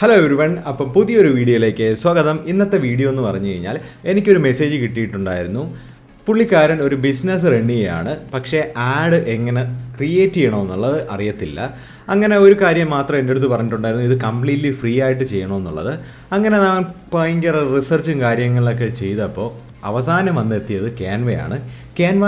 Hello everyone, അപ്പം പുതിയൊരു വീഡിയോയിലേക്ക് സ്വാഗതം. ഇന്നത്തെ വീഡിയോ എന്ന് പറഞ്ഞു കഴിഞ്ഞാൽ എനിക്കൊരു മെസ്സേജ് കിട്ടിയിട്ടുണ്ടായിരുന്നു. പുള്ളിക്കാരൻ ഒരു ബിസിനസ് റൺ ചെയ്യുകയാണ്, പക്ഷേ ആഡ് എങ്ങനെ ക്രിയേറ്റ് ചെയ്യണമെന്നുള്ളത് അറിയത്തില്ല. അങ്ങനെ ഒരു കാര്യം മാത്രം എൻ്റെ അടുത്ത് പറഞ്ഞിട്ടുണ്ടായിരുന്നു, ഇത് കംപ്ലീറ്റ്ലി ഫ്രീ ആയിട്ട് ചെയ്യണമെന്നുള്ളത്. അങ്ങനെ ഞാൻ ഭയങ്കര റിസർച്ചും കാര്യങ്ങളൊക്കെ ചെയ്തപ്പോൾ അവസാനം വന്നെത്തിയത് ക്യാൻവയാണ്. ക്യാൻവ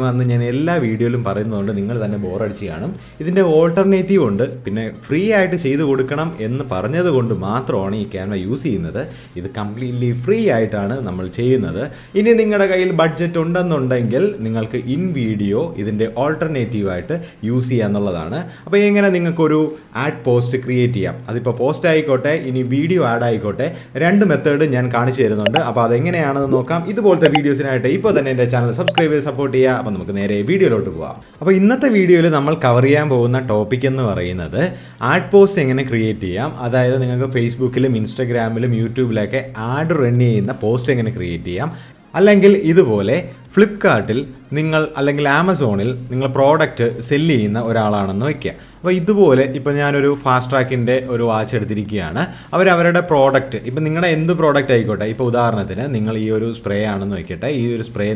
എന്ന് ഞാൻ എല്ലാ വീഡിയോയിലും പറയുന്നതുകൊണ്ട് നിങ്ങൾ തന്നെ ബോറടിച്ച് കാണും. ഇതിൻ്റെ ഓൾട്ടർനേറ്റീവ് ഉണ്ട്, പിന്നെ ഫ്രീ ആയിട്ട് ചെയ്തു കൊടുക്കണം എന്ന് പറഞ്ഞത് കൊണ്ട് മാത്രമാണ് ഈ ക്യാൻവ യൂസ് ചെയ്യുന്നത്. ഇത് കംപ്ലീറ്റ്ലി ഫ്രീ ആയിട്ടാണ് നമ്മൾ ചെയ്യുന്നത്. ഇനി നിങ്ങളുടെ കയ്യിൽ ബഡ്ജറ്റ് ഉണ്ടെന്നുണ്ടെങ്കിൽ നിങ്ങൾക്ക് ഇൻ വീഡിയോ ഇതിൻ്റെ ഓൾട്ടർനേറ്റീവായിട്ട് യൂസ് ചെയ്യാന്നുള്ളതാണ്. അപ്പോൾ എങ്ങനെ നിങ്ങൾക്കൊരു ആഡ് പോസ്റ്റ് ക്രിയേറ്റ് ചെയ്യാം, അതിപ്പോൾ പോസ്റ്റ് ആയിക്കോട്ടെ ഇനി വീഡിയോ ആഡ് ആയിക്കോട്ടെ, രണ്ട് മെത്തേഡ് ഞാൻ കാണിച്ചു തരുന്നുണ്ട്. അപ്പോൾ അതെങ്ങനെയാണെന്ന് നോക്കാം. ഇതുപോലത്തെ വീഡിയോസിനായിട്ട് ഇപ്പോൾ തന്നെ എൻ്റെ ചാനൽ സബ്സ്ക്രൈബ് ചെയ്ത് സപ്പോർട്ട് ചെയ്യുക. അപ്പോൾ നമുക്ക് നേരെ വീഡിയോയിലോട്ട് പോകാം. അപ്പോൾ ഇന്നത്തെ വീഡിയോയിൽ നമ്മൾ കവർ ചെയ്യാൻ പോകുന്ന ടോപ്പിക് എന്ന് പറയുന്നത് ആഡ് പോസ്റ്റ് എങ്ങനെ ക്രിയേറ്റ് ചെയ്യാം. അതായത് നിങ്ങൾക്ക് ഫേസ്ബുക്കിലും ഇൻസ്റ്റാഗ്രാമിലും യൂട്യൂബിലൊക്കെ ആഡ് റൺ ചെയ്യുന്ന പോസ്റ്റ് എങ്ങനെ ക്രിയേറ്റ് ചെയ്യാം. അല്ലെങ്കിൽ ഇതുപോലെ ഫ്ലിപ്കാർട്ടിൽ നിങ്ങൾ അല്ലെങ്കിൽ ആമസോണിൽ നിങ്ങൾ പ്രോഡക്റ്റ് സെല്ല് ചെയ്യുന്ന ഒരാളാണെന്ന് വയ്ക്കുക. അപ്പോൾ ഇതുപോലെ ഇപ്പോൾ ഞാനൊരു ഫാസ്റ്റ് ട്രാക്കിൻ്റെ ഒരു വാച്ച് എടുത്തിരിക്കുകയാണ്. അവരവരുടെ പ്രോഡക്റ്റ്, ഇപ്പം നിങ്ങളുടെ എന്ത് പ്രോഡക്റ്റ് ആയിക്കോട്ടെ, ഇപ്പോൾ ഉദാഹരണത്തിന് നിങ്ങൾ ഈ ഒരു സ്പ്രേ ആണെന്ന് വയ്ക്കട്ടെ, ഈ ഒരു സ്പ്രേ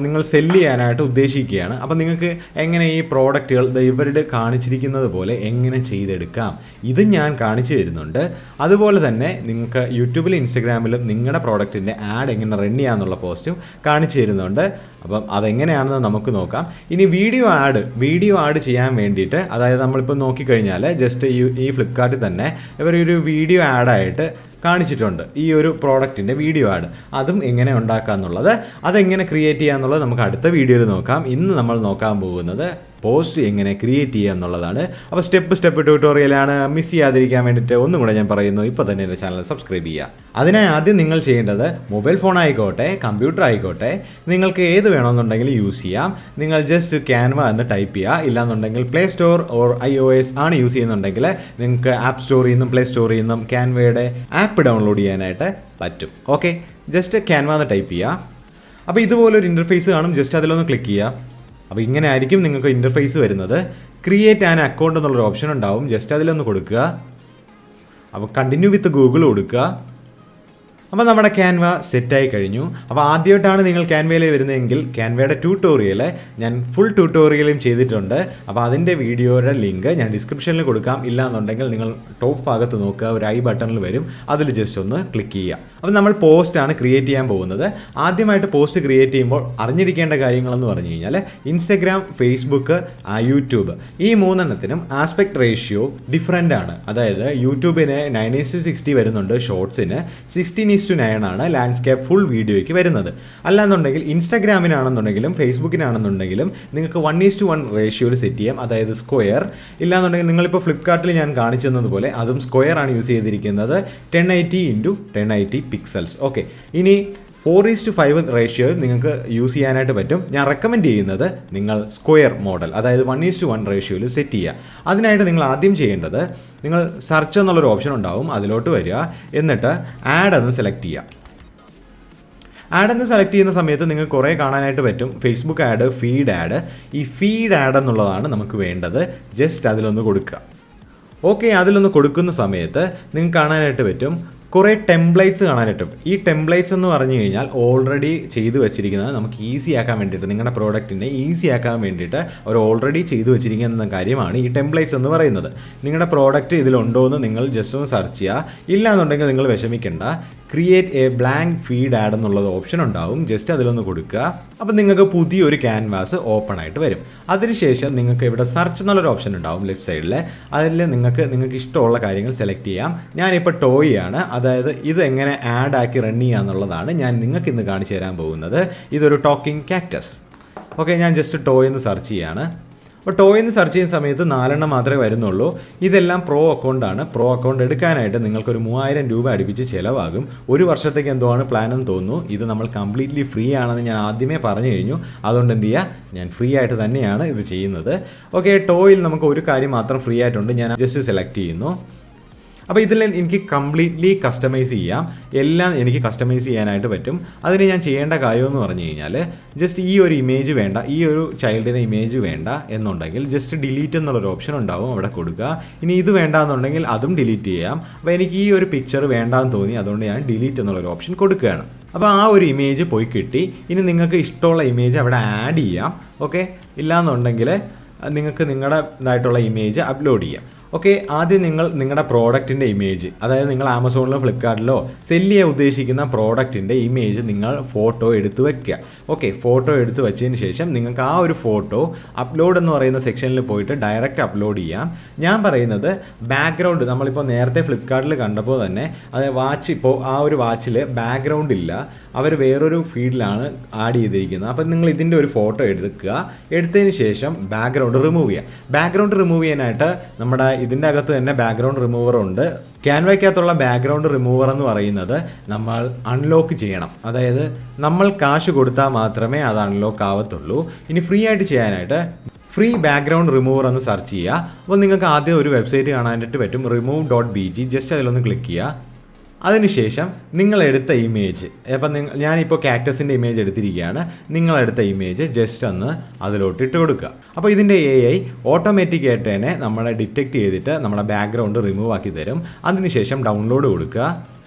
നിങ്ങൾ സെല്ല് ചെയ്യാനായിട്ട് ഉദ്ദേശിക്കുകയാണ്. അപ്പോൾ നിങ്ങൾക്ക് എങ്ങനെ ഈ പ്രോഡക്റ്റുകൾ ഇവരുടെ കാണിച്ചിരിക്കുന്നത് പോലെ എങ്ങനെ ചെയ്തെടുക്കാം, ഇത് ഞാൻ കാണിച്ചു തരുന്നുണ്ട്. അതുപോലെ തന്നെ നിങ്ങൾക്ക് യൂട്യൂബിലും ഇൻസ്റ്റഗ്രാമിലും നിങ്ങളുടെ പ്രോഡക്റ്റിൻ്റെ ആഡ് എങ്ങനെ റൺ ചെയ്യാമെന്നുള്ള പോസ്റ്റും കാണിച്ചു തരുന്നുണ്ട്. അപ്പം അതെങ്ങനെയാണെന്ന് നമുക്ക് നോക്കാം. ഇനി വീഡിയോ ആഡ് ചെയ്യാൻ വേണ്ടിയിട്ട്, അതായത് നമ്മളിപ്പോൾ നോക്കിക്കഴിഞ്ഞാൽ ജസ്റ്റ് ഈ ഫ്ലിപ്കാർട്ടിൽ തന്നെ ഇവരൊരു വീഡിയോ ആഡായിട്ട് കാണിച്ചിട്ടുണ്ട്, ഈ ഒരു പ്രോഡക്റ്റിൻ്റെ വീഡിയോ ആഡ്. അതും എങ്ങനെ ഉണ്ടാക്കുക എന്നുള്ളത്, അതെങ്ങനെ ക്രിയേറ്റ് ചെയ്യുക എന്നുള്ളത് നമുക്ക് അടുത്ത വീഡിയോയിൽ നോക്കാം. ഇന്ന് നമ്മൾ നോക്കാൻ പോകുന്നത് പോസ്റ്റ് എങ്ങനെ ക്രിയേറ്റ് ചെയ്യുക എന്നുള്ളതാണ്. അപ്പോൾ സ്റ്റെപ്പ് ട്യൂട്ടോറിയലാണ്. മിസ് ചെയ്യാതിരിക്കാൻ വേണ്ടിയിട്ട് ഒന്നും കൂടെ ഞാൻ പറയുന്നു, ഇപ്പോൾ തന്നെ എൻ്റെ ചാനൽ സബ്സ്ക്രൈബ് ചെയ്യുക. അതിനായി ആദ്യം നിങ്ങൾ ചെയ്യേണ്ടത് മൊബൈൽ ഫോൺ ആയിക്കോട്ടെ കമ്പ്യൂട്ടർ ആയിക്കോട്ടെ, നിങ്ങൾക്ക് ഏത് വേണമെന്നുണ്ടെങ്കിൽ യൂസ് ചെയ്യാം. നിങ്ങൾ ജസ്റ്റ് ക്യാൻവ എന്ന് ടൈപ്പ് ചെയ്യുക. ഇല്ലാന്നുണ്ടെങ്കിൽ പ്ലേ സ്റ്റോർ ഓർ iOS ആണ് യൂസ് ചെയ്യുന്നുണ്ടെങ്കിൽ നിങ്ങൾക്ക് ആപ്പ് സ്റ്റോറിൽ നിന്നും പ്ലേ സ്റ്റോറിൽ നിന്നും ക്യാൻവയുടെ ആപ്പ് ഡൗൺലോഡ് ചെയ്യാനായിട്ട് പറ്റും. ഓക്കെ, ജസ്റ്റ് ക്യാൻവ എന്ന് ടൈപ്പ് ചെയ്യുക. അപ്പോൾ ഇതുപോലൊരു ഇൻ്റർഫേസ് കാണും, ജസ്റ്റ് അതിലൊന്ന് ക്ലിക്ക് ചെയ്യുക. അപ്പോൾ ഇങ്ങനെ ആയിരിക്കും നിങ്ങൾക്ക് ഇൻ്റർഫേസ് വരുന്നത്. ക്രിയേറ്റ് ആൻ അക്കൗണ്ട് എന്നുള്ളൊരു ഓപ്ഷൻ ഉണ്ടാവും, ജസ്റ്റ് അതിലൊന്ന് കൊടുക്കുക. അപ്പോൾ കണ്ടിന്യൂ വിത്ത് ഗൂഗിൾ കൊടുക്കുക. അപ്പോൾ നമ്മുടെ ക്യാൻവ സെറ്റായി കഴിഞ്ഞു. അപ്പോൾ ആദ്യമായിട്ടാണ് നിങ്ങൾ ക്യാൻവയിൽ വരുന്നതെങ്കിൽ ക്യാൻവയുടെ ട്യൂട്ടോറിയൽ ഞാൻ ഫുൾ ട്യൂട്ടോറിയലും ചെയ്തിട്ടുണ്ട്. അപ്പോൾ അതിൻ്റെ വീഡിയോയുടെ ലിങ്ക് ഞാൻ ഡിസ്ക്രിപ്ഷനിൽ കൊടുക്കാം. ഇല്ലാന്നുണ്ടെങ്കിൽ നിങ്ങൾ ടോപ്പ് ഭാഗത്ത് നോക്കുക, ഒരു ഐ ബട്ടണിൽ വരും, അതിൽ ജസ്റ്റ് ഒന്ന് ക്ലിക്ക് ചെയ്യുക. അപ്പോൾ നമ്മൾ പോസ്റ്റാണ് ക്രിയേറ്റ് ചെയ്യാൻ പോകുന്നത്. ആദ്യമായിട്ട് പോസ്റ്റ് ക്രിയേറ്റ് ചെയ്യുമ്പോൾ അറിഞ്ഞിരിക്കേണ്ട കാര്യങ്ങളെന്ന് പറഞ്ഞു കഴിഞ്ഞാൽ ഇൻസ്റ്റഗ്രാം, ഫേസ്ബുക്ക്, യൂട്യൂബ്, ഈ മൂന്നെണ്ണത്തിനും ആസ്പെക്ട് റേഷ്യോ ഡിഫറൻ്റ് ആണ്. അതായത് യൂട്യൂബിന് 9:60 വരുന്നുണ്ട്, ഷോർട്സിന് 16:9 ആണ് ലാൻഡ്സ്കേപ്പ് ഫുൾ വീഡിയോയ്ക്ക് വരുന്നത്. അല്ലാന്നുണ്ടെങ്കിൽ ഇൻസ്റ്റാഗ്രാമിനാണെന്നുണ്ടെങ്കിലും ഫേസ്ബുക്കിനാണെന്നുണ്ടെങ്കിലും നിങ്ങൾക്ക് 1:1 റേഷ്യോയിൽ സെറ്റ് ചെയ്യാം, അതായത് സ്ക്വയർ. ഇല്ലാന്നുണ്ടെങ്കിൽ നിങ്ങളിപ്പോൾ ഫ്ലിപ്കാർട്ടിൽ ഞാൻ കാണിച്ചു തന്നതുപോലെ അതും സ്ക്വയർ ആണ് യൂസ് ചെയ്തിരിക്കുന്നത്, 1080x1080 പിക്സൽസ്. ഓക്കെ, ഇനി 4:5 റേഷ്യോ നിങ്ങൾക്ക് യൂസ് ചെയ്യാനായിട്ട് പറ്റും. ഞാൻ റെക്കമെൻഡ് ചെയ്യുന്നത് നിങ്ങൾ സ്ക്വയർ മോഡൽ, അതായത് 1:1 റേഷ്യോയിൽ സെറ്റ് ചെയ്യുക. അതിനായിട്ട് നിങ്ങൾ ആദ്യം ചെയ്യേണ്ടത്, നിങ്ങൾ സെർച്ച് എന്നുള്ളൊരു ഓപ്ഷൻ ഉണ്ടാവും, അതിലോട്ട് വരിക. എന്നിട്ട് ആഡ് എന്ന് സെലക്ട് ചെയ്യുക. ആഡ് എന്ന് സെലക്ട് ചെയ്യുന്ന സമയത്ത് നിങ്ങൾക്ക് കുറേ കാണാനായിട്ട് പറ്റും. Facebook add, feed add. ഈ ഫീഡ് ആഡ് എന്നുള്ളതാണ് നമുക്ക് വേണ്ടത്. ജസ്റ്റ് അതിലൊന്ന് കൊടുക്കുക. ഓക്കെ, അതിലൊന്ന് കൊടുക്കുന്ന സമയത്ത് നിങ്ങൾക്ക് കാണാനായിട്ട് പറ്റും കുറേ ടെംപ്ലേറ്റ്സ് കാണാനായിട്ടും. ഈ ടെംപ്ലേറ്റ്സ് എന്ന് പറഞ്ഞു കഴിഞ്ഞാൽ ഓൾറെഡി ചെയ്തു വെച്ചിരിക്കുന്നത് നമുക്ക് ഈസി ആക്കാൻ വേണ്ടിയിട്ട്, നിങ്ങളുടെ പ്രോഡക്റ്റിനെ ഈസി ആക്കാൻ വേണ്ടിയിട്ട് അവർ ഓൾറെഡി ചെയ്തു വെച്ചിരിക്കുന്ന കാര്യമാണ് ഈ ടെംപ്ലേറ്റ്സ് എന്ന് പറയുന്നത്. നിങ്ങളുടെ പ്രോഡക്റ്റ് ഇതിലുണ്ടോ എന്ന് നിങ്ങൾ ജസ്റ്റ് ഒന്ന് സെർച്ച് ചെയ്യുക. ഇല്ലാന്നുണ്ടെങ്കിൽ നിങ്ങൾ വിഷമിക്കേണ്ട, create A blank feed add എന്നുള്ളത് ഓപ്ഷൻ ഉണ്ടാവും, ജസ്റ്റ് അതിലൊന്ന് കൊടുക്കുക. അപ്പോൾ നിങ്ങൾക്ക് പുതിയൊരു ക്യാൻവാസ് ഓപ്പൺ ആയിട്ട് വരും. അതിനുശേഷം നിങ്ങൾക്ക് ഇവിടെ സെർച്ച് എന്നുള്ളൊരു ഓപ്ഷൻ ഉണ്ടാവും ലെഫ്റ്റ് സൈഡിൽ. അതിൽ നിങ്ങൾക്ക് ഇഷ്ടമുള്ള കാര്യങ്ങൾ സെലക്ട് ചെയ്യാം. ഞാനിപ്പോൾ ടോയ് ആണ്, അതായത് ഇത് എങ്ങനെ ആഡ് ആക്കി റൺ ചെയ്യുക എന്നുള്ളതാണ് ഞാൻ നിങ്ങൾക്ക് ഇന്ന് കാണിച്ചു തരാൻ പോകുന്നത്. ഇതൊരു ടോക്കിംഗ് കാക്ടസ്. ഓക്കെ, ഞാൻ ജസ്റ്റ് ടോയ് എന്ന് സെർച്ച് ചെയ്യാണ്. അപ്പോൾ ടോയ് എന്ന് സെർച്ച് ചെയ്യുന്ന സമയത്ത് 4 മാത്രമേ വരുന്നുള്ളൂ. ഇതെല്ലാം പ്രോ അക്കൗണ്ടാണ്. പ്രോ അക്കൗണ്ട് എടുക്കാനായിട്ട് നിങ്ങൾക്കൊരു 3000 രൂപ അടുപ്പിച്ച് ചിലവാകും. ഒരു വർഷത്തേക്ക് എന്തോ ആണ് പ്ലാൻ എന്ന് തോന്നുന്നു. ഇത് നമ്മൾ കംപ്ലീറ്റ്ലി ഫ്രീ ആണെന്ന് ഞാൻ ആദ്യമേ പറഞ്ഞു കഴിഞ്ഞു. അതുകൊണ്ട് എന്ത് ചെയ്യുക, ഞാൻ ഫ്രീ ആയിട്ട് തന്നെയാണ് ഇത് ചെയ്യുന്നത്. ഓക്കെ, ടോയിൽ നമുക്ക് ഒരു കാര്യം മാത്രം ഫ്രീ ആയിട്ടുണ്ട്, ഞാൻ ജസ്റ്റ് സെലക്ട് ചെയ്യുന്നു. അപ്പോൾ ഇതിൽ എനിക്ക് കംപ്ലീറ്റ്ലി കസ്റ്റമൈസ് ചെയ്യാം, എല്ലാം എനിക്ക് കസ്റ്റമൈസ് ചെയ്യാനായിട്ട് പറ്റും. അതിന് ഞാൻ ചെയ്യേണ്ട കാര്യമെന്ന് പറഞ്ഞു കഴിഞ്ഞാൽ ജസ്റ്റ് ഈ ഒരു ഇമേജ് വേണ്ട, ഈ ഒരു ചൈൽഡിൻ്റെ ഇമേജ് വേണ്ട എന്നുണ്ടെങ്കിൽ ജസ്റ്റ് ഡിലീറ്റ് എന്നുള്ളൊരു ഓപ്ഷൻ ഉണ്ടാവും, അവിടെ കൊടുക്കുക. ഇനി ഇത് വേണ്ട എന്നുണ്ടെങ്കിൽ അതും ഡിലീറ്റ് ചെയ്യാം. അപ്പോൾ എനിക്ക് ഈ ഒരു പിക്ചർ വേണ്ടാന്ന് തോന്നി, അതുകൊണ്ട് ഞാൻ ഡിലീറ്റ് എന്നുള്ളൊരു ഓപ്ഷൻ കൊടുക്കുകയാണ്. അപ്പോൾ ആ ഒരു ഇമേജ് പോയി കിട്ടി. ഇനി നിങ്ങൾക്ക് ഇഷ്ടമുള്ള ഇമേജ് അവിടെ ആഡ് ചെയ്യാം. ഓക്കെ, ഇല്ലയെന്നുണ്ടെങ്കിൽ നിങ്ങൾക്ക് നിങ്ങളുടേതായിട്ടുള്ള ഇമേജ് അപ്ലോഡ് ചെയ്യാം. ഓക്കെ, ആദ്യം നിങ്ങൾ നിങ്ങളുടെ പ്രോഡക്റ്റിൻ്റെ ഇമേജ്, അതായത് നിങ്ങൾ ആമസോണിലോ ഫ്ലിപ്കാർട്ടിലോ സെല് ചെയ്യാൻ ഉദ്ദേശിക്കുന്ന പ്രോഡക്റ്റിൻ്റെ ഇമേജ് നിങ്ങൾ ഫോട്ടോ എടുത്ത് വെക്കുക. ഓക്കെ, ഫോട്ടോ എടുത്ത് വെച്ചതിന് ശേഷം നിങ്ങൾക്ക് ആ ഒരു ഫോട്ടോ അപ്ലോഡ് എന്ന് പറയുന്ന സെക്ഷനിൽ പോയിട്ട് ഡയറക്റ്റ് അപ്ലോഡ് ചെയ്യാം. ഞാൻ പറയുന്നത് ബാക്ക്ഗ്രൗണ്ട്, നമ്മളിപ്പോൾ നേരത്തെ ഫ്ലിപ്കാർട്ടിൽ കണ്ടപ്പോൾ തന്നെ അതായത് വാച്ച്, ഇപ്പോൾ ആ ഒരു വാച്ചിൽ ബാക്ക്ഗ്രൗണ്ട് ഇല്ല, അവർ വേറൊരു ഫീൽഡിലാണ് ആഡ് ചെയ്തിരിക്കുന്നത്. അപ്പം നിങ്ങൾ ഇതിൻ്റെ ഒരു ഫോട്ടോ എടുക്കുക, എടുത്തതിന് ശേഷം ബാക്ക്ഗ്രൗണ്ട് റിമൂവ് ചെയ്യുക. ബാക്ക്ഗ്രൗണ്ട് റിമൂവ് ചെയ്യാനായിട്ട് നമ്മുടെ ഇതിൻ്റെ അകത്ത് തന്നെ ബാക്ക്ഗ്രൗണ്ട് റിമൂവർ ഉണ്ട്. ക്യാൻവയ്ക്കകത്തുള്ള ബാക്ക്ഗ്രൗണ്ട് റിമൂവർ എന്ന് പറയുന്നത് നമ്മൾ അൺലോക്ക് ചെയ്യണം, അതായത് നമ്മൾ കാശ് കൊടുത്താൽ മാത്രമേ അത് അൺലോക്ക് ആവത്തുള്ളൂ. ഇനി ഫ്രീ ആയിട്ട് ചെയ്യാനായിട്ട് ഫ്രീ ബാക്ക്ഗ്രൗണ്ട് റിമൂവർ എന്ന് സെർച്ച് ചെയ്യുക. അപ്പോൾ നിങ്ങൾക്ക് ആദ്യം ഒരു വെബ്സൈറ്റ് കാണാനായിട്ട് പറ്റും, remove.bg. ജസ്റ്റ് അതിലൊന്ന് ക്ലിക്ക് ചെയ്യുക. അതിനുശേഷം നിങ്ങളെടുത്ത ഇമേജ്, അപ്പം ഞാനിപ്പോൾ കാക്ടസിൻ്റെ ഇമേജ് എടുത്തിരിക്കുകയാണ്, നിങ്ങളെടുത്ത ഇമേജ് ജസ്റ്റ് ഒന്ന് അതിലോട്ട് ഇട്ട് കൊടുക്കുക. അപ്പോൾ ഇതിൻ്റെ AI ഓട്ടോമാറ്റിക്കായിട്ട് തന്നെ നമ്മളെ ഡിറ്റക്റ്റ് ചെയ്തിട്ട് നമ്മുടെ ബാക്ക്ഗ്രൗണ്ട് റിമൂവ് ആക്കി തരും. അതിനുശേഷം ഡൗൺലോഡ് കൊടുക്കുക.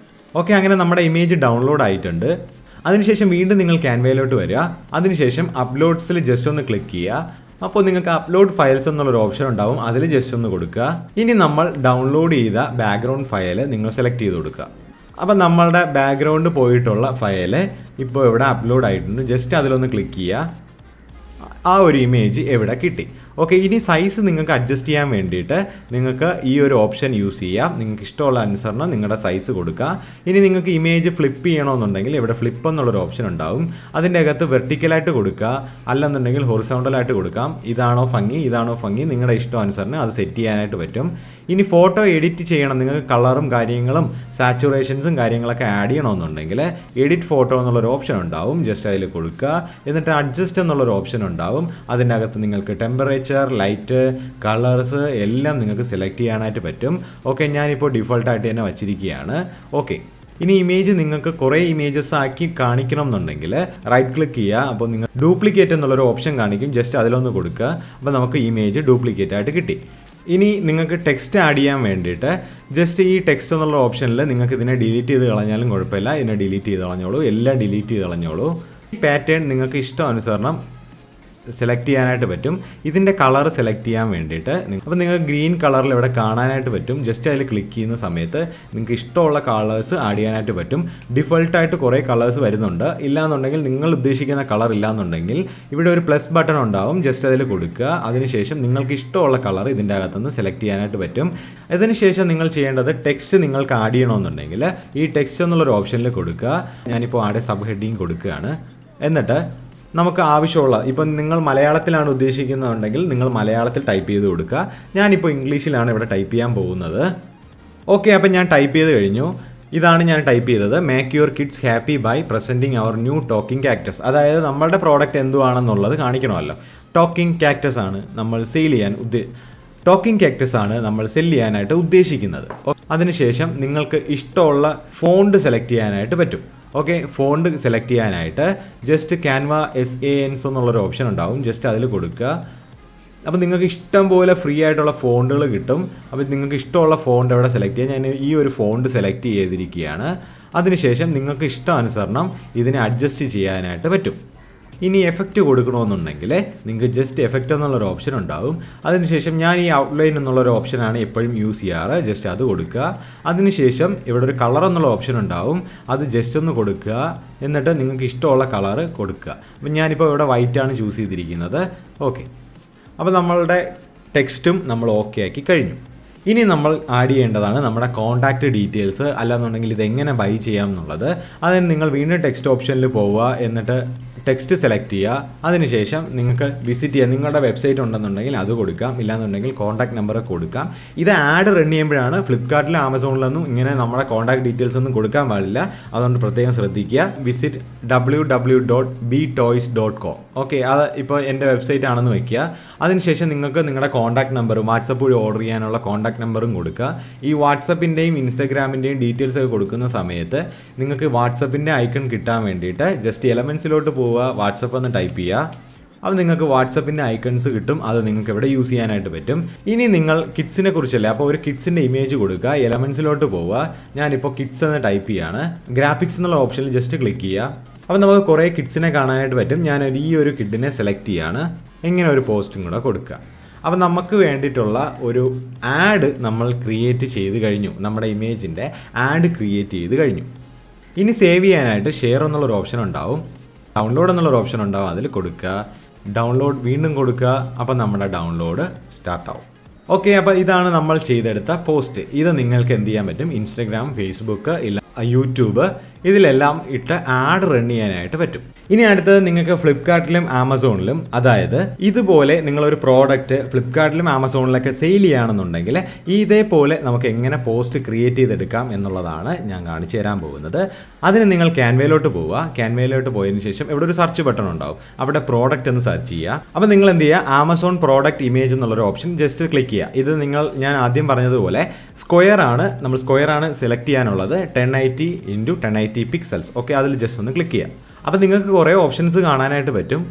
ഓക്കെ, അങ്ങനെ നമ്മുടെ ഇമേജ് ഡൗൺലോഡ് ആയിട്ടുണ്ട്. അതിനുശേഷം വീണ്ടും നിങ്ങൾ ക്യാൻവയിലോട്ട് വരിക. അതിനുശേഷം അപ്ലോഡ്സിൽ ജസ്റ്റ് ഒന്ന് ക്ലിക്ക് ചെയ്യുക. അപ്പോൾ നിങ്ങൾക്ക് അപ്ലോഡ് ഫയൽസ് എന്നുള്ളൊരു ഓപ്ഷൻ ഉണ്ടാവും, അതിൽ ജസ്റ്റ് ഒന്ന് കൊടുക്കുക. ഇനി നമ്മൾ ഡൗൺലോഡ് ചെയ്ത ബാക്ക്ഗ്രൗണ്ട് ഫയൽ നിങ്ങൾ സെലക്ട് ചെയ്ത് കൊടുക്കുക. അപ്പോൾ നമ്മളുടെ ബാക്ക്ഗ്രൗണ്ട് പോയിട്ടുള്ള ഫയൽ ഇപ്പോൾ ഇവിടെ അപ്ലോഡ് ആയിട്ടുണ്ട്. ജസ്റ്റ് അതിലൊന്ന് ക്ലിക്ക് ചെയ്യുക. ആ ഒരു ഇമേജ് എവിടെ കിട്ടി. ഓക്കെ, ഇനി സൈസ് നിങ്ങൾക്ക് അഡ്ജസ്റ്റ് ചെയ്യാൻ വേണ്ടിയിട്ട് നിങ്ങൾക്ക് ഈ ഒരു ഓപ്ഷൻ യൂസ് ചെയ്യാം. നിങ്ങൾക്ക് ഇഷ്ടമുള്ള അനുസരണം നിങ്ങളുടെ സൈസ് കൊടുക്കുക. ഇനി നിങ്ങൾക്ക് ഇമേജ് ഫ്ലിപ്പ് ചെയ്യണമെന്നുണ്ടെങ്കിൽ ഇവിടെ ഫ്ലിപ്പ് എന്നുള്ളൊരു ഓപ്ഷൻ ഉണ്ടാവും. അതിൻ്റെ അകത്ത് വെർട്ടിക്കലായിട്ട് കൊടുക്കുക, അല്ലെന്നുണ്ടെങ്കിൽ ഹൊറിസോണ്ടലായിട്ട് കൊടുക്കാം. ഇതാണോ ഭംഗി നിങ്ങളുടെ ഇഷ്ടം അനുസരണം അത് സെറ്റ് ചെയ്യാനായിട്ട് പറ്റും. ഇനി ഫോട്ടോ എഡിറ്റ് ചെയ്യണം, നിങ്ങൾക്ക് കളറും കാര്യങ്ങളും സാച്ചുറേഷൻസും കാര്യങ്ങളൊക്കെ ആഡ് ചെയ്യണമെന്നുണ്ടെങ്കിൽ എഡിറ്റ് ഫോട്ടോ എന്നുള്ളൊരു ഓപ്ഷൻ ഉണ്ടാവും. ജസ്റ്റ് അതിൽ കൊടുക്കുക. എന്നിട്ട് അഡ്ജസ്റ്റ് എന്നുള്ളൊരു ഓപ്ഷൻ ഉണ്ടാവും. അതിൻ്റെ അകത്ത് നിങ്ങൾക്ക് ടെമ്പറേച്ചർ, ലൈറ്റ്, കളേഴ്സ് എല്ലാം നിങ്ങൾക്ക് സെലക്ട് ചെയ്യാനായിട്ട് പറ്റും. ഓക്കെ, ഞാനിപ്പോൾ ഡിഫോൾട്ടായിട്ട് തന്നെ വച്ചിരിക്കുകയാണ്. ഓക്കെ, ഇനി ഇമേജ് നിങ്ങൾക്ക് കുറേ ഇമേജസ് ആക്കി കാണിക്കണം എന്നുണ്ടെങ്കിൽ റൈറ്റ് ക്ലിക്ക് ചെയ്യുക. അപ്പോൾ നിങ്ങൾ ഡ്യൂപ്ലിക്കേറ്റ് എന്നുള്ളൊരു ഓപ്ഷൻ കാണിക്കും. ജസ്റ്റ് അതിലൊന്ന് കൊടുക്കുക. അപ്പോൾ നമുക്ക് ഇമേജ് ഡ്യൂപ്ലിക്കേറ്റ് ആയിട്ട് കിട്ടി. ഇനി നിങ്ങൾക്ക് ടെക്സ്റ്റ് ആഡ് ചെയ്യാൻ വേണ്ടിയിട്ട് ജസ്റ്റ് ഈ ടെക്സ്റ്റ് എന്നുള്ള ഓപ്ഷനിൽ നിങ്ങൾക്ക് ഇതിനെ ഡിലീറ്റ് ചെയ്ത് കളഞ്ഞാലും കുഴപ്പമില്ല, ഇതിനെ ഡിലീറ്റ് ചെയ്ത് കളഞ്ഞോളൂ, എല്ലാം ഡിലീറ്റ് ചെയ്ത് കളഞ്ഞോളൂ. ഈ പാറ്റേൺ നിങ്ങൾക്ക് ഇഷ്ടാനുസരണം സെലക്ട് ചെയ്യാനായിട്ട് പറ്റും. ഇതിൻ്റെ കളർ സെലക്ട് ചെയ്യാൻ വേണ്ടിയിട്ട് അപ്പോൾ നിങ്ങൾക്ക് ഗ്രീൻ കളറിൽ ഇവിടെ കാണാനായിട്ട് പറ്റും. ജസ്റ്റ് അതിൽ ക്ലിക്ക് ചെയ്യുന്ന സമയത്ത് നിങ്ങൾക്ക് ഇഷ്ടമുള്ള കളേഴ്സ് ആഡ് ചെയ്യാനായിട്ട് പറ്റും. ഡിഫോൾട്ടായിട്ട് കുറേ കളേഴ്സ് വരുന്നുണ്ട്. ഇല്ലാന്നുണ്ടെങ്കിൽ നിങ്ങൾ ഉദ്ദേശിക്കുന്ന കളർ ഇല്ലാന്നുണ്ടെങ്കിൽ ഇവിടെ ഒരു പ്ലസ് ബട്ടൺ ഉണ്ടാവും. ജസ്റ്റ് അതിൽ കൊടുക്കുക. അതിനുശേഷം നിങ്ങൾക്ക് ഇഷ്ടമുള്ള കളർ ഇതിൻ്റെ അകത്തുനിന്ന് സെലക്ട് ചെയ്യാനായിട്ട് പറ്റും. അതിനുശേഷം നിങ്ങൾ ചെയ്യേണ്ടത് ടെക്സ്റ്റ് നിങ്ങൾക്ക് ആഡ് ചെയ്യണമെന്നുണ്ടെങ്കിൽ ഈ ടെക്സ്റ്റ് എന്നുള്ളൊരു ഓപ്ഷനിൽ കൊടുക്കുക. ഞാനിപ്പോൾ ആടെ സബ് ഹെഡിങ് കൊടുക്കുകയാണ്. എന്നിട്ട് നമുക്ക് ആവശ്യമുള്ള, ഇപ്പം നിങ്ങൾ മലയാളത്തിലാണ് ഉദ്ദേശിക്കുന്നതുണ്ടെങ്കിൽ നിങ്ങൾ മലയാളത്തിൽ ടൈപ്പ് ചെയ്ത് കൊടുക്കുക. ഞാനിപ്പോൾ ഇംഗ്ലീഷിലാണ് ഇവിടെ ടൈപ്പ് ചെയ്യാൻ പോകുന്നത്. ഓക്കെ, അപ്പം ഞാൻ ടൈപ്പ് ചെയ്ത് കഴിഞ്ഞു. ഇതാണ് ഞാൻ ടൈപ്പ് ചെയ്തത്. Make your kids happy by presenting our new talking cactus. അതായത് നമ്മളുടെ പ്രോഡക്റ്റ് എന്തുവാണെന്നുള്ളത് കാണിക്കണമല്ലോ. ടോക്കിംഗ് കാക്ടസ് ആണ് നമ്മൾ സെയിൽ ചെയ്യാൻ നമ്മൾ സെല് ചെയ്യാനായിട്ട് ഉദ്ദേശിക്കുന്നത്. അതിനുശേഷം നിങ്ങൾക്ക് ഇഷ്ടമുള്ള ഫോണ്ട് സെലക്ട് ചെയ്യാനായിട്ട് പറ്റും. ഓക്കെ, ഫോണ്ട് സെലക്ട് ചെയ്യാനായിട്ട് ജസ്റ്റ് ക്യാൻവ SANS എന്നുള്ളൊരു ഓപ്ഷൻ ഉണ്ടാവും. ജസ്റ്റ് അതിൽ കൊടുക്കുക. അപ്പോൾ നിങ്ങൾക്ക് ഇഷ്ടം പോലെ ഫ്രീ ആയിട്ടുള്ള ഫോണ്ടുകൾ കിട്ടും. അപ്പോൾ നിങ്ങൾക്ക് ഇഷ്ടമുള്ള ഫോണ്ട് എവിടെ സെലക്ട് ചെയ്യാം. ഞാൻ ഈ ഒരു ഫോണ്ട് സെലക്ട് ചെയ്തിരിക്കുകയാണ്. അതിനുശേഷം നിങ്ങൾക്ക് ഇഷ്ടാനുസരണം ഇതിനെ അഡ്ജസ്റ്റ് ചെയ്യാനായിട്ട് പറ്റും. ഇനി എഫക്റ്റ് കൊടുക്കണമെന്നുണ്ടെങ്കിൽ നിങ്ങൾക്ക് ജസ്റ്റ് എഫക്റ്റ് എന്നുള്ളൊരു ഓപ്ഷൻ ഉണ്ടാവും. അതിനുശേഷം ഞാൻ ഈ ഔട്ട്ലൈൻ എന്നുള്ളൊരു ഓപ്ഷനാണ് എപ്പോഴും യൂസ് ചെയ്യാറ്. ജസ്റ്റ് അത് കൊടുക്കുക. അതിനുശേഷം ഇവിടെ ഒരു കളർ എന്നുള്ള ഓപ്ഷൻ ഉണ്ടാവും. അത് ജസ്റ്റ് ഒന്ന് കൊടുക്കുക. എന്നിട്ട് നിങ്ങൾക്ക് ഇഷ്ടമുള്ള കളർ കൊടുക്കുക. അപ്പം ഞാനിപ്പോൾ ഇവിടെ വൈറ്റാണ് ചൂസ് ചെയ്തിരിക്കുന്നത്. ഓക്കെ, അപ്പോൾ നമ്മളുടെ ടെക്സ്റ്റും നമ്മൾ ഓക്കെ ആക്കി കഴിഞ്ഞു. ഇനി നമ്മൾ ആഡ് ചെയ്യേണ്ടതാണ് നമ്മുടെ കോൺടാക്റ്റ് ഡീറ്റെയിൽസ്. അല്ലാന്നുണ്ടെങ്കിൽ ഇതെങ്ങനെ ബൈ ചെയ്യാം എന്നുള്ളത്. അതിന് നിങ്ങൾ വീണ്ടും ടെക്സ്റ്റ് ഓപ്ഷനിൽ പോവുക. എന്നിട്ട് ടെക്സ്റ്റ് സെലക്ട് ചെയ്യുക. അതിനുശേഷം നിങ്ങൾക്ക് വിസിറ്റ് ചെയ്യാം. നിങ്ങളുടെ വെബ്സൈറ്റ് ഉണ്ടെന്നുണ്ടെങ്കിൽ അത് കൊടുക്കാം, ഇല്ലാന്നുണ്ടെങ്കിൽ കോൺടാക്ട് നമ്പർ കൊടുക്കാം. ഇത് ആഡ് റൺ ചെയ്യുമ്പോഴാണ് ഫ്ലിപ്കാർട്ടിലും ആമസോണിലൊന്നും ഇങ്ങനെ നമ്മുടെ കോൺടാക്ട് ഡീറ്റെയിൽസ് ഒന്നും കൊടുക്കാൻ പാടില്ല. അതുകൊണ്ട് പ്രത്യേകം ശ്രദ്ധിക്കുക. Visit www.btoys.com. ഓക്കെ, അത് ഇപ്പോൾ എൻ്റെ വെബ്സൈറ്റ് ആണെന്ന് വയ്ക്കുക. അതിനുശേഷം നിങ്ങൾക്ക് നിങ്ങളുടെ കോൺടാക്ട് നമ്പറും വാട്സപ്പ് വഴി ഓർഡർ ചെയ്യാനുള്ള കോൺടാക്ട് നമ്പറും കൊടുക്കുക. ഈ വാട്സപ്പിൻ്റെയും ഇൻസ്റ്റാഗ്രാമിൻ്റെയും ഡീറ്റെയിൽസ് ഒക്കെ കൊടുക്കുന്ന സമയത്ത് നിങ്ങൾക്ക് വാട്സപ്പിൻ്റെ ഐക്കൺ കിട്ടാൻ വേണ്ടിയിട്ട് ജസ്റ്റ് എലമെൻസിലോട്ട് പോവുക, വാട്സപ്പ് എന്ന് ടൈപ്പ് ചെയ്യുക. അപ്പോൾ നിങ്ങൾക്ക് വാട്സപ്പിൻ്റെ ഐക്കൺസ് കിട്ടും. അത് നിങ്ങൾക്ക് ഇവിടെ യൂസ് ചെയ്യാനായിട്ട് പറ്റും. ഇനി നിങ്ങൾ കിഡ്സിനെ കുറിച്ചല്ലേ, അപ്പോൾ ഒരു കിഡ്സിൻ്റെ ഇമേജ് കൊടുക്കുക, എലമെൻസിലോട്ട് പോവുക. ഞാനിപ്പോൾ കിഡ്സ് എന്ന് ടൈപ്പ് ചെയ്യാണ്. ഗ്രാഫിക്സ് എന്നുള്ള ഓപ്ഷനിൽ ജസ്റ്റ് ക്ലിക്ക് ചെയ്യുക. അപ്പോൾ നമുക്ക് കുറേ കിഡ്സിനെ കാണാനായിട്ട് പറ്റും. ഞാൻ ഈ ഒരു കിഡിനെ സെലക്ട് ചെയ്യാണ്. ഇങ്ങനെ ഒരു പോസ്റ്റും കൂടെ കൊടുക്കുക. അപ്പോൾ നമുക്ക് വേണ്ടിയിട്ടുള്ള ഒരു ആഡ് നമ്മൾ ക്രിയേറ്റ് ചെയ്ത് കഴിഞ്ഞു. നമ്മുടെ ഇമേജിൻ്റെ ആഡ് ക്രിയേറ്റ് ചെയ്ത് കഴിഞ്ഞു. ഇനി സേവ് ചെയ്യാനായിട്ട് ഷെയർ എന്നുള്ളൊരു ഓപ്ഷൻ ഉണ്ടാവും, ഡൗൺലോഡ് എന്നുള്ളൊരു ഓപ്ഷൻ ഉണ്ടാവും. അതിൽ കൊടുക്കുക, ഡൗൺലോഡ് വീണ്ടും കൊടുക്കുക. അപ്പോൾ നമ്മുടെ ഡൗൺലോഡ് സ്റ്റാർട്ടാവും. ഓക്കെ, അപ്പോൾ ഇതാണ് നമ്മൾ ചെയ്തെടുത്ത പോസ്റ്റ്. ഇത് നിങ്ങൾക്ക് എന്ത് ചെയ്യാൻ പറ്റും? ഇൻസ്റ്റഗ്രാം, ഫേസ്ബുക്ക്, ഇല്ല യൂട്യൂബ്, ഇതിലെല്ലാം ഇട്ട് ആഡ് റൺ ചെയ്യാനായിട്ട് പറ്റും. ഇനി അടുത്തത് നിങ്ങൾക്ക് ഫ്ലിപ്കാർട്ടിലും ആമസോണിലും, അതായത് ഇതുപോലെ നിങ്ങളൊരു പ്രോഡക്റ്റ് ഫ്ലിപ്കാർട്ടിലും ആമസോണിലൊക്കെ സെയിൽ ചെയ്യുകയാണെന്നുണ്ടെങ്കിൽ ഇതേപോലെ നമുക്ക് എങ്ങനെ പോസ്റ്റ് ക്രിയേറ്റ് ചെയ്തെടുക്കാം എന്നുള്ളതാണ് ഞാൻ കാണിച്ചു തരാൻ പോകുന്നത്. അതിന് നിങ്ങൾ ക്യാൻവയിലോട്ട് പോവുക. ക്യാൻവയിലോട്ട് പോയതിനു ശേഷം ഇവിടെ ഒരു സെർച്ച് ബട്ടൺ ഉണ്ടാവും, അവിടെ പ്രോഡക്റ്റ് എന്ന് സെർച്ച് ചെയ്യുക. അപ്പോൾ നിങ്ങൾ എന്ത് ചെയ്യുക? ആമസോൺ പ്രോഡക്റ്റ് ഇമേജ് എന്നുള്ളൊരു ഓപ്ഷൻ ജസ്റ്റ് ക്ലിക്ക് ചെയ്യുക. ഇത് ഞാൻ ആദ്യം പറഞ്ഞതുപോലെ സ്ക്വയർ ആണ് സെലക്ട് ചെയ്യാനുള്ളത്, 1080x1080 പിക്സൽസ്. ഓക്കെ, അതിൽ ജസ്റ്റ് ഒന്ന് ക്ലിക്ക് ചെയ്യുക. അപ്പോൾ നിങ്ങൾക്ക് കുറേ ഓപ്ഷൻസ് കാണാനായിട്ട് പറ്റും.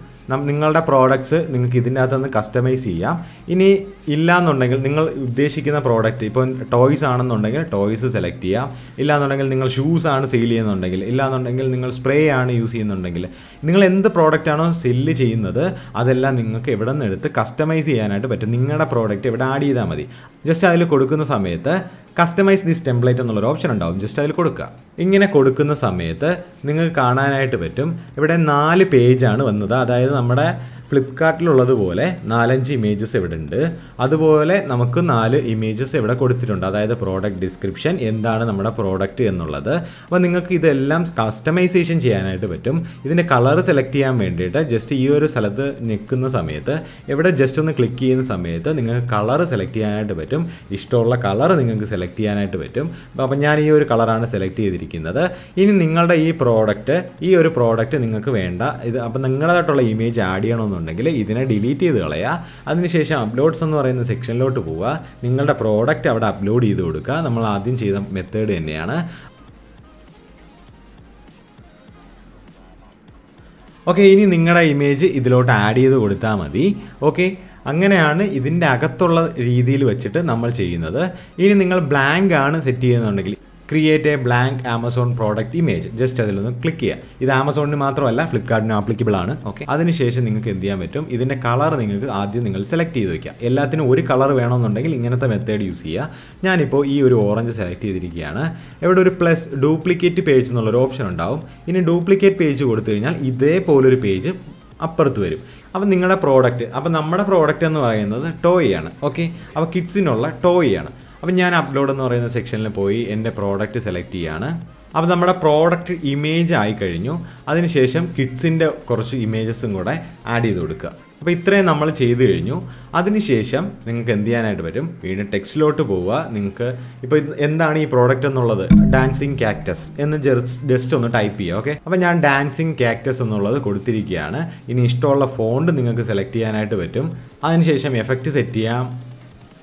നിങ്ങളുടെ പ്രോഡക്ട്സ് നിങ്ങൾക്ക് ഇതിൻ്റെ അകത്തുനിന്ന് കസ്റ്റമൈസ് ചെയ്യാം. ഇനി ഇല്ലയെന്നുണ്ടെങ്കിൽ നിങ്ങൾ ഉദ്ദേശിക്കുന്ന പ്രോഡക്റ്റ്, ഇപ്പോൾ ടോയ്സ് ആണെന്നുണ്ടെങ്കിൽ ടോയ്സ് സെലക്ട് ചെയ്യാം. ഇല്ലയെന്നുണ്ടെങ്കിൽ നിങ്ങൾ ഷൂസ് ആണ് സെയിൽ ചെയ്യുന്നുണ്ടെങ്കിൽ, ഇല്ലയെന്നുണ്ടെങ്കിൽ നിങ്ങൾ സ്പ്രേ ആണ് യൂസ് ചെയ്യുന്നുണ്ടെങ്കിൽ, നിങ്ങൾ എന്ത് പ്രോഡക്റ്റ് ആണോ സെല്ല് ചെയ്യുന്നത് അതെല്ലാം നിങ്ങൾക്ക് ഇവിടെ നിന്ന് എടുത്ത് കസ്റ്റമൈസ് ചെയ്യാനായിട്ട് പറ്റും. നിങ്ങളുടെ പ്രോഡക്റ്റ് ഇവിടെ ആഡ് ചെയ്താൽ മതി. ജസ്റ്റ് അതിൽ കൊടുക്കുന്ന സമയത്ത് കസ്റ്റമൈസ് ദിസ് ടെംപ്ലേറ്റ് എന്നുള്ളൊരു ഓപ്ഷൻ ഉണ്ടാവും, ജസ്റ്റ് അതിൽ കൊടുക്കുക. ഇങ്ങനെ കൊടുക്കുന്ന സമയത്ത് നിങ്ങൾക്ക് കാണാനായിട്ട് പറ്റും ഇവിടെ 4 പേജാണ് വന്നത്. അതായത് നമ്മുടെ ഫ്ലിപ്കാർട്ടിലുള്ളതുപോലെ 4-5 ഇമേജസ് ഇവിടെ ഉണ്ട്. അതുപോലെ നമുക്ക് 4 ഇമേജസ് ഇവിടെ കൊടുത്തിട്ടുണ്ട്. അതായത് പ്രോഡക്റ്റ് ഡിസ്ക്രിപ്ഷൻ, എന്താണ് നമ്മുടെ പ്രോഡക്റ്റ് എന്നുള്ളത്. അപ്പോൾ നിങ്ങൾക്ക് ഇതെല്ലാം കസ്റ്റമൈസേഷൻ ചെയ്യാനായിട്ട് പറ്റും. ഇതിൻ്റെ കളർ സെലക്ട് ചെയ്യാൻ വേണ്ടിയിട്ട് ജസ്റ്റ് ഈ ഒരു സ്ഥലത്ത് നിൽക്കുന്ന സമയത്ത് ഇവിടെ ജസ്റ്റ് ഒന്ന് ക്ലിക്ക് ചെയ്യുന്ന സമയത്ത് നിങ്ങൾക്ക് കളർ സെലക്ട് ചെയ്യാനായിട്ട് പറ്റും. ഇഷ്ടമുള്ള കളർ നിങ്ങൾക്ക് സെലക്ട് ചെയ്യാനായിട്ട് പറ്റും. അപ്പോൾ ഞാൻ ഈ ഒരു കളറാണ് സെലക്ട് ചെയ്തിരിക്കുന്നത്. ഇനി നിങ്ങളുടെ ഈ ഒരു പ്രോഡക്റ്റ് നിങ്ങൾക്ക് വേണ്ട ഇത്, അപ്പോൾ നിങ്ങളായിട്ടുള്ള ഇമേജ് ആഡ് ചെയ്യണമെന്നുണ്ടെങ്കിൽ ഇതിനെ ഡിലീറ്റ് ചെയ്ത് കളയുക. അതിനുശേഷം അപ്ലോഡ്സ് എന്ന് പറയുന്ന സെക്ഷനിലോട്ട് പോവുക. നിങ്ങളുടെ പ്രോഡക്റ്റ് അവിടെ അപ്ലോഡ് ചെയ്ത് കൊടുക്കുക. നമ്മൾ ആദ്യം ചെയ്ത മെത്തേഡ് തന്നെയാണ്. ഓക്കെ, ഇനി നിങ്ങളുടെ ഇമേജ് ഇതിലോട്ട് ആഡ് ചെയ്ത് കൊടുത്താൽ മതി. ഓക്കെ, അങ്ങനെയാണ് ഇതിൻ്റെ അകത്തുള്ള രീതിയിൽ വെച്ചിട്ട് നമ്മൾ ചെയ്യുന്നത്. ഇനി നിങ്ങൾ ബ്ലാങ്ക് ആണ് സെറ്റ് ചെയ്യുന്നുണ്ടെങ്കിൽ create A blank Amazon product image, just അതിലൊന്ന് ക്ലിക്ക് ചെയ്യുക. ഇത് ആമസോണിന് മാത്രമല്ല ഫ്ലിപ്കാർട്ടിന് ആപ്ലിക്കബിൾ ആണ്. ഓക്കെ, അതിനുശേഷം നിങ്ങൾക്ക് എന്ത് ചെയ്യാൻ പറ്റും? ഇതിൻ്റെ കളർ നിങ്ങൾക്ക് ആദ്യം നിങ്ങൾ സെലക്ട് ചെയ്ത് വയ്ക്കുക. എല്ലാത്തിനും ഒരു കളർ വേണമെന്നുണ്ടെങ്കിൽ ഇങ്ങനത്തെ മെത്തേഡ് യൂസ് ചെയ്യുക. ഞാനിപ്പോൾ ഈ ഒരു ഓറഞ്ച് സെലക്ട് ചെയ്തിരിക്കുകയാണ്. ഇവിടെ ഒരു പ്ലസ് ഡ്യൂപ്ലിക്കേറ്റ് പേജ് എന്നുള്ളൊരു ഓപ്ഷൻ ഉണ്ടാവും. ഇനി ഡ്യൂപ്ലിക്കേറ്റ് പേജ് കൊടുത്തു കഴിഞ്ഞാൽ ഇതേപോലൊരു പേജ് അപ്പുറത്ത് വരും. അപ്പം നിങ്ങളുടെ പ്രോഡക്റ്റ്, അപ്പം നമ്മുടെ പ്രോഡക്റ്റ് എന്ന് പറയുന്നത് ടോയ് ആണ്. ഓക്കെ, അപ്പോൾ കിഡ്സിനുള്ള ടോയ് ആണ്. അപ്പം ഞാൻ അപ്ലോഡ് എന്ന് പറയുന്ന സെക്ഷനിൽ പോയി എൻ്റെ പ്രോഡക്റ്റ് സെലക്ട് ചെയ്യാണ്. അപ്പോൾ നമ്മുടെ പ്രോഡക്റ്റ് ഇമേജ് ആയി കഴിഞ്ഞു. അതിനുശേഷം കിഡ്സിൻ്റെ കുറച്ച് ഇമേജസും കൂടെ ആഡ് ചെയ്ത് കൊടുക്കുക. അപ്പോൾ ഇത്രയും നമ്മൾ ചെയ്ത് കഴിഞ്ഞു. അതിനുശേഷം നിങ്ങൾക്ക് എന്ത് ചെയ്യാനായിട്ട് പറ്റും? വീണ്ടും ടെക്സ്റ്റിലോട്ട് പോവുക. നിങ്ങൾക്ക് ഇപ്പോൾ എന്താണ് ഈ പ്രോഡക്റ്റ് എന്നുള്ളത്, ഡാൻസിങ് കാക്ടസ് എന്ന് ജസ്റ്റ് ഒന്ന് ടൈപ്പ് ചെയ്യുക. ഓക്കെ, അപ്പോൾ ഞാൻ ഡാൻസിങ് കാക്ടസ് എന്നുള്ളത് കൊടുത്തിരിക്കുകയാണ്. ഇനി ഇഷ്ടമുള്ള ഫോണ്ട് നിങ്ങൾക്ക് സെലക്ട് ചെയ്യാനായിട്ട് പറ്റും. അതിനുശേഷം എഫക്റ്റ് സെറ്റ് ചെയ്യാം.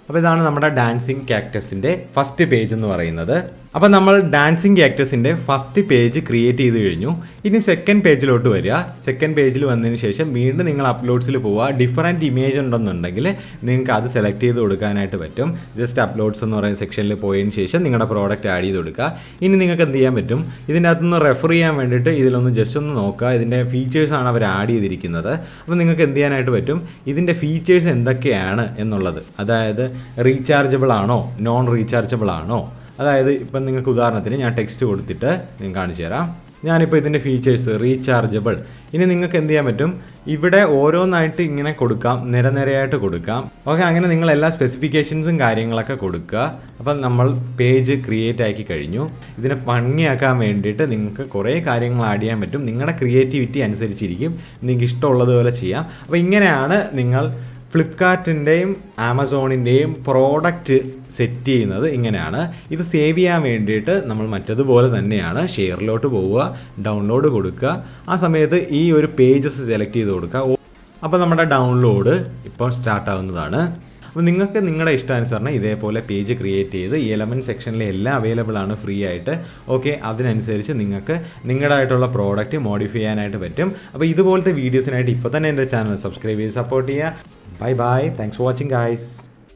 അപ്പോൾ ഇതാണ് നമ്മുടെ ഡാൻസിങ് കാക്ടസിൻ്റെ ഫസ്റ്റ് പേജ് എന്ന് പറയുന്നത്. അപ്പോൾ നമ്മൾ ഡാൻസിങ് കാക്ടസിൻ്റെ ഫസ്റ്റ് പേജ് ക്രിയേറ്റ് ചെയ്ത് കഴിഞ്ഞു. ഇനി സെക്കൻഡ് പേജിലോട്ട് വരിക. സെക്കൻഡ് പേജിൽ വന്നതിന് ശേഷം വീണ്ടും നിങ്ങൾ അപ്ലോഡ്സിൽ പോവുക. ഡിഫറൻറ്റ് ഇമേജ് ഉണ്ടെന്നുണ്ടെങ്കിൽ നിങ്ങൾക്ക് അത് സെലക്ട് ചെയ്ത് കൊടുക്കാനായിട്ട് പറ്റും. ജസ്റ്റ് അപ്ലോഡ്സ് എന്ന് പറയുന്ന സെക്ഷനിൽ പോയതിന് ശേഷം നിങ്ങളുടെ പ്രോഡക്റ്റ് ആഡ് ചെയ്ത് കൊടുക്കുക. ഇനി നിങ്ങൾക്ക് എന്ത് ചെയ്യാൻ പറ്റും? ഇതിൻ്റെ അകത്തുനിന്ന് റെഫർ ചെയ്യാൻ വേണ്ടിയിട്ട് ഇതിലൊന്ന് ജസ്റ്റ് ഒന്ന് നോക്കുക. ഇതിൻ്റെ ഫീച്ചേഴ്സാണ് അവർ ആഡ് ചെയ്തിരിക്കുന്നത്. അപ്പോൾ നിങ്ങൾക്ക് എന്ത് ചെയ്യാനായിട്ട് പറ്റും? ഇതിൻ്റെ ഫീച്ചേഴ്സ് എന്തൊക്കെയാണ് എന്നുള്ളത്, അതായത് റീചാർജബിൾ ആണോ, നോൺ റീചാർജബിൾ ആണോ, അതായത് ഇപ്പം നിങ്ങൾക്ക് ഉദാഹരണത്തിന് ഞാൻ ടെക്സ്റ്റ് കൊടുത്തിട്ട് ഞാൻ കാണിച്ചു തരാം. ഞാനിപ്പോൾ ഇതിൻ്റെ ഫീച്ചേഴ്സ് റീചാർജബിൾ. ഇനി നിങ്ങൾക്ക് എന്ത് ചെയ്യാൻ പറ്റും, ഇവിടെ ഓരോന്നായിട്ട് ഇങ്ങനെ കൊടുക്കാം, നിരനിരയായിട്ട് കൊടുക്കാം. ഓക്കെ, അങ്ങനെ നിങ്ങൾ എല്ലാ സ്പെസിഫിക്കേഷൻസും കാര്യങ്ങളൊക്കെ കൊടുക്കുക. അപ്പം നമ്മൾ പേജ് ക്രിയേറ്റ് ആക്കി കഴിഞ്ഞു. ഇതിനെ ഭംഗിയാക്കാൻ വേണ്ടിയിട്ട് നിങ്ങൾക്ക് കുറേ കാര്യങ്ങൾ ആഡ് ചെയ്യാൻ പറ്റും. നിങ്ങളുടെ ക്രിയേറ്റിവിറ്റി അനുസരിച്ചിരിക്കും, നിങ്ങൾക്ക് ഇഷ്ടമുള്ളതുപോലെ ചെയ്യാം. അപ്പോൾ ഇങ്ങനെയാണ് നിങ്ങൾ ഫ്ലിപ്കാർട്ടിൻ്റെയും ആമസോണിൻ്റെയും പ്രോഡക്റ്റ് സെറ്റ് ചെയ്യുന്നത്. ഇങ്ങനെയാണ്. ഇത് സേവ് ചെയ്യാൻ വേണ്ടിയിട്ട് നമ്മൾ മറ്റതുപോലെ തന്നെയാണ് ഷെയറിലോട്ട് പോവുക, ഡൗൺലോഡ് കൊടുക്കുക. ആ സമയത്ത് ഈ ഒരു പേജസ് സെലക്ട് ചെയ്ത് കൊടുക്കുക. അപ്പോൾ നമ്മുടെ ഡൗൺലോഡ് ഇപ്പോൾ സ്റ്റാർട്ടാവുന്നതാണ്. അപ്പോൾ നിങ്ങൾക്ക് നിങ്ങളുടെ ഇഷ്ടാനുസരണം ഇതേപോലെ പേജ് ക്രിയേറ്റ് ചെയ്ത് ഈ എലമെൻറ്റ് സെക്ഷനിൽ എല്ലാം അവൈലബിൾ ആണ് ഫ്രീ ആയിട്ട്. ഓക്കെ, അതിനനുസരിച്ച് നിങ്ങൾക്ക് നിങ്ങളുടേതായിട്ടുള്ള പ്രോഡക്റ്റ് മോഡിഫൈ ചെയ്യാനായിട്ട് പറ്റും. അപ്പോൾ ഇതുപോലത്തെ വീഡിയോസിനായിട്ട് ഇപ്പോൾ തന്നെ എൻ്റെ ചാനൽ സബ്സ്ക്രൈബ് ചെയ്ത് സപ്പോർട്ട് ചെയ്യുക. Bye bye. Thanks for watching, guys.